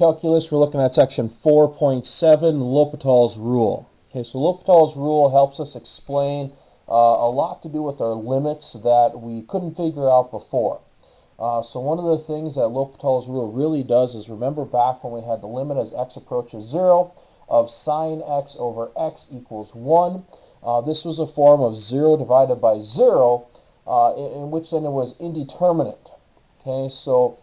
calculus, we're looking at section 4.7, L'Hopital's rule. Okay, so L'Hopital's rule helps us explain a lot to do with our limits that we couldn't figure out before. So one of the things that L'Hopital's rule really does is, remember back when we had the limit as x approaches 0 of sine x over x equals 1. This was a form of 0 divided by 0, in which then it was indeterminate. Okay, so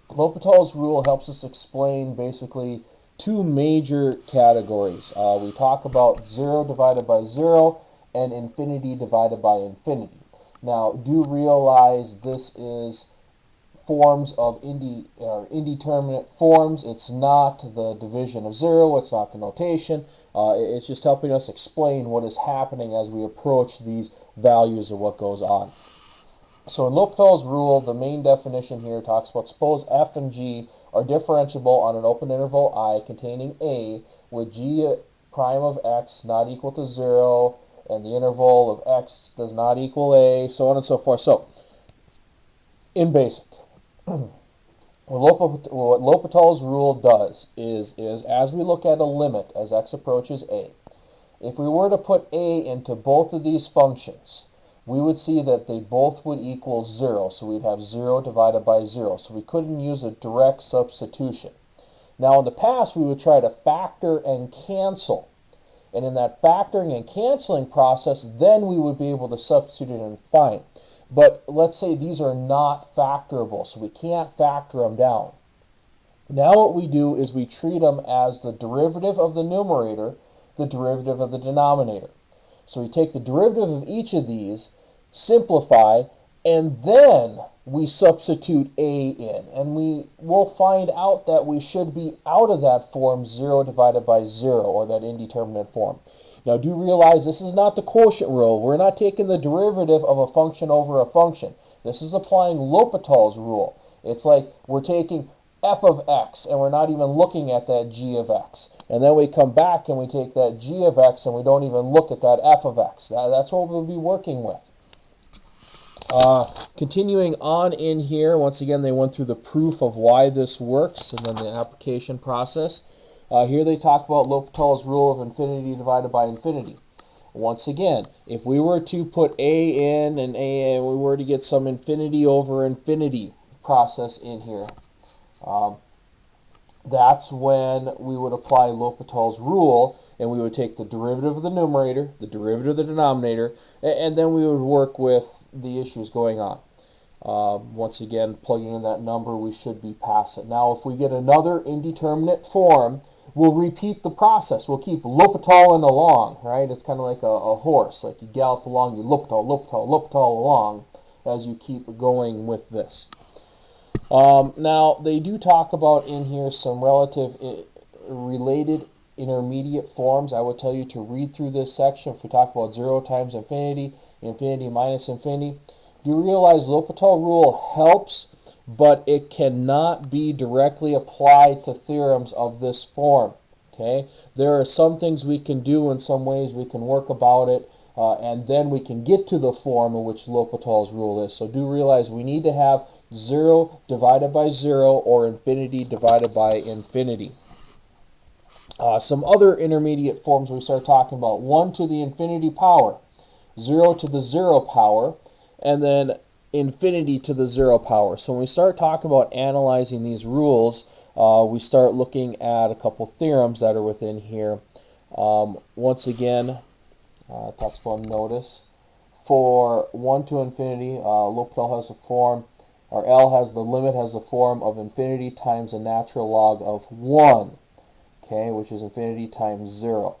L'Hopital's rule helps us explain basically two major categories. We talk about 0 divided by 0 and infinity divided by infinity. Now, do realize this is forms of indeterminate forms. It's not the division of 0. It's not the notation. It's just helping us explain what is happening as we approach these values of what goes on. So in L'Hopital's rule, the main definition here talks about, suppose f and g are differentiable on an open interval I containing a, with g prime of x not equal to 0, and the interval of x does not equal a, so on and so forth. So, in basic, what L'Hopital's rule does is as we look at a limit as x approaches a, if we were to put a into both of these functions, we would see that they both would equal 0. So we'd have 0 divided by 0. So we couldn't use a direct substitution. Now in the past, we would try to factor and cancel. And in that factoring and canceling process, then we would be able to substitute it and find. But let's say these are not factorable, so we can't factor them down. Now what we do is we treat them as the derivative of the numerator, the derivative of the denominator. So we take the derivative of each of these, simplify, and then we substitute a in. And we will find out that we should be out of that form 0 divided by 0, or that indeterminate form. Now do realize this is not the quotient rule. We're not taking the derivative of a function over a function. This is applying L'Hopital's rule. It's like we're taking f of x and we're not even looking at that g of x. And then we come back and we take that g of x and we don't even look at that f of x. That's what we'll be working with. Continuing on in here, once again they went through the proof of why this works and then the application process. Here they talk about L'Hopital's rule of infinity divided by infinity. Once again, if we were to put a in and we were to get some infinity over infinity process in here, that's when we would apply L'Hopital's rule, and we would take the derivative of the numerator, the derivative of the denominator, and then we would work with the issues going on. Once again, plugging in that number, we should be past it. Now, if we get another indeterminate form, we'll repeat the process. We'll keep L'Hopitaling along, right? It's kind of like a horse. Like you gallop along, you L'Hopital, L'Hopital, L'Hopital along as you keep going with this. Now, they do talk about in here some related intermediate forms. I would tell you to read through this section. If we talk about 0 times infinity, infinity minus infinity, do you realize L'Hopital rule helps, but it cannot be directly applied to theorems of this form. Okay, there are some things we can do in some ways, we can work about it, and then we can get to the form in which L'Hopital's rule is. So do realize we need to have 0 divided by 0 or infinity divided by infinity. Some other intermediate forms we start talking about: 1 to the infinity power, 0 to the 0 power, and then infinity to the 0 power. So when we start talking about analyzing these rules, we start looking at a couple theorems that are within here. Once again, talks about notice. For 1 to infinity, L'Hopital has a form, or L has the limit, has the form of infinity times a natural log of 1, okay, which is infinity times 0.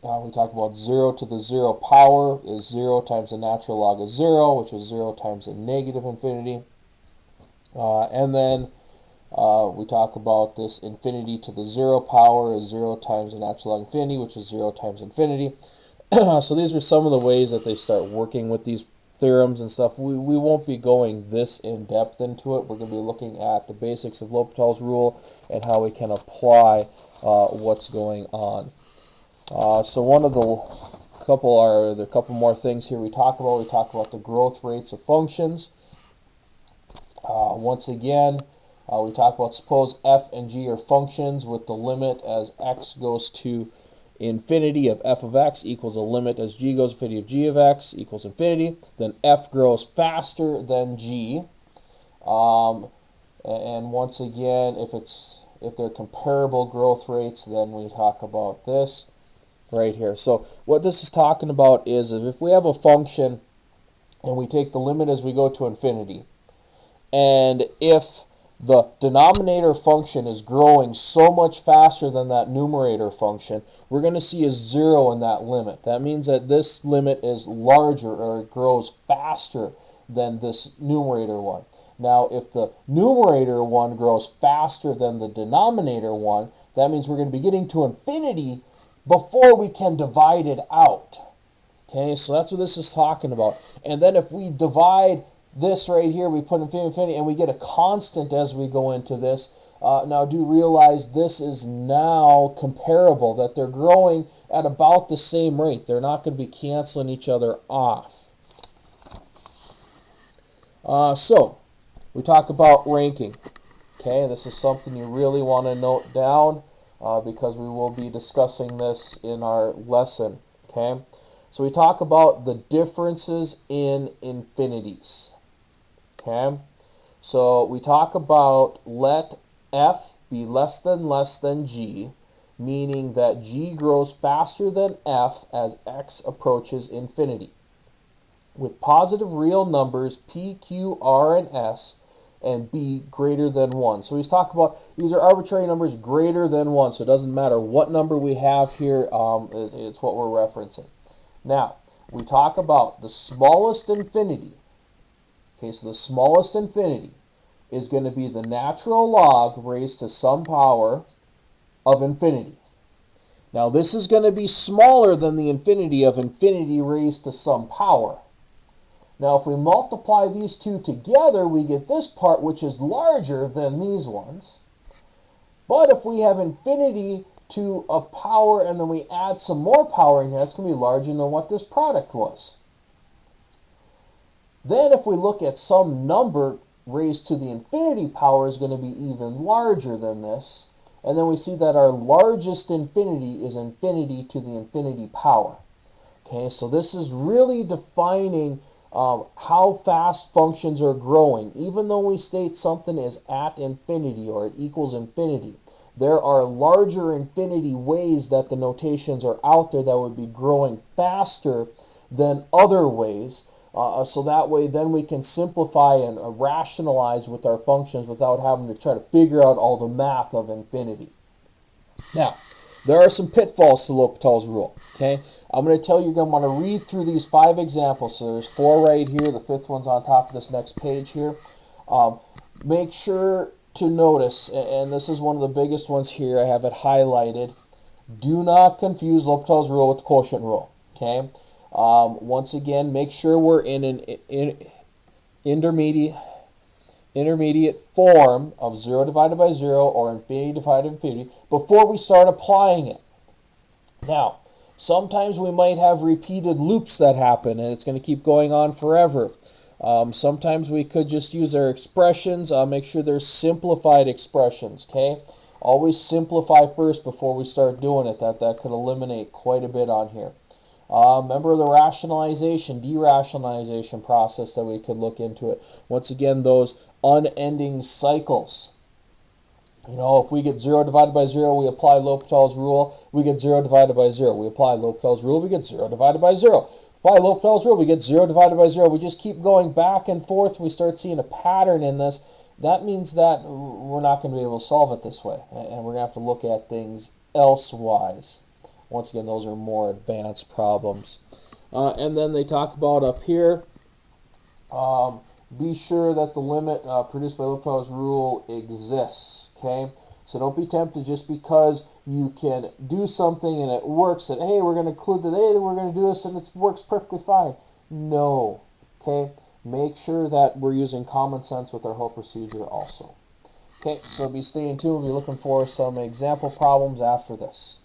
We talk about 0 to the 0 power is 0 times the natural log of 0, which is 0 times a negative infinity. And then we talk about this infinity to the 0 power is 0 times the natural log of infinity, which is 0 times infinity. So these are some of the ways that they start working with these theorems and stuff. We won't be going this in depth into it. We're going to be looking at the basics of L'Hopital's rule and how we can apply what's going on. So one of the couple more things here we talk about the growth rates of functions. Once again, We talk about suppose f and g are functions with the limit as x goes to infinity of f of x equals a limit as g goes to infinity of g of x equals infinity. Then f grows faster than g. And once again, if they're comparable growth rates, then we talk about this right here. So what this is talking about is if we have a function and we take the limit as we go to infinity, and if the denominator function is growing so much faster than that numerator function, we're going to see a 0 in that limit. That means that this limit is larger, or it grows faster than this numerator one. Now, if the numerator one grows faster than the denominator one, that means we're going to be getting to infinity before we can divide it out. Okay, so that's what this is talking about. And then if we divide this right here, we put infinity, and we get a constant as we go into this. Now do realize this is now comparable, that they're growing at about the same rate. They're not going to be canceling each other off. So we talk about ranking. Okay, this is something you really want to note down because we will be discussing this in our lesson. Okay, so we talk about the differences in infinities. Okay, so we talk about let f be less than g, meaning that g grows faster than f as x approaches infinity. With positive real numbers p, q, r, and s, and b greater than 1. So he's talking about these are arbitrary numbers greater than 1, so it doesn't matter what number we have here, it's what we're referencing. Now, we talk about the smallest infinity. Okay, so the smallest infinity is going to be the natural log raised to some power of infinity. Now, this is going to be smaller than the infinity of infinity raised to some power. Now, if we multiply these two together, we get this part, which is larger than these ones. But if we have infinity to a power and then we add some more power in here, it's going to be larger than what this product was. Then if we look at some number raised to the infinity power is going to be even larger than this. And then we see that our largest infinity is infinity to the infinity power. Okay, so this is really defining how fast functions are growing. Even though we state something is at infinity or it equals infinity, there are larger infinity ways that the notations are out there that would be growing faster than other ways. So that way then we can simplify and rationalize with our functions without having to try to figure out all the math of infinity. Now, there are some pitfalls to L'Hopital's rule. Okay, I'm going to tell you you're going to want to read through these 5 examples. So there's 4 right here. The 5th one's on top of this next page here. Make sure to notice, and this is one of the biggest ones here, I have it highlighted. Do not confuse L'Hopital's rule with the quotient rule. Okay. Once again, make sure we're in an intermediate form of 0 divided by 0 or infinity divided by infinity before we start applying it. Now, sometimes we might have repeated loops that happen and it's going to keep going on forever. Sometimes we could just use our expressions. Make sure they're simplified expressions, okay? Always simplify first before we start doing it. That could eliminate quite a bit on here. Remember the rationalization, derationalization process that we could look into it. Once again, those unending cycles. You know, if we get 0 divided by 0, we apply L'Hopital's rule, we get 0 divided by 0. We apply L'Hopital's rule, we get 0 divided by 0. Apply L'Hopital's rule, we get 0 divided by 0. We just keep going back and forth. We start seeing a pattern in this. That means that we're not going to be able to solve it this way. And we're going to have to look at things elsewise. Once again, those are more advanced problems. And then they talk about up here, be sure that the limit produced by L'Hopital's rule exists. Okay, so don't be tempted just because you can do something and it works that, hey, we're going to include that, hey, we're going to do this and it works perfectly fine. No. Okay, make sure that we're using common sense with our whole procedure also. Okay, so be staying tuned. We'll be looking for some example problems after this.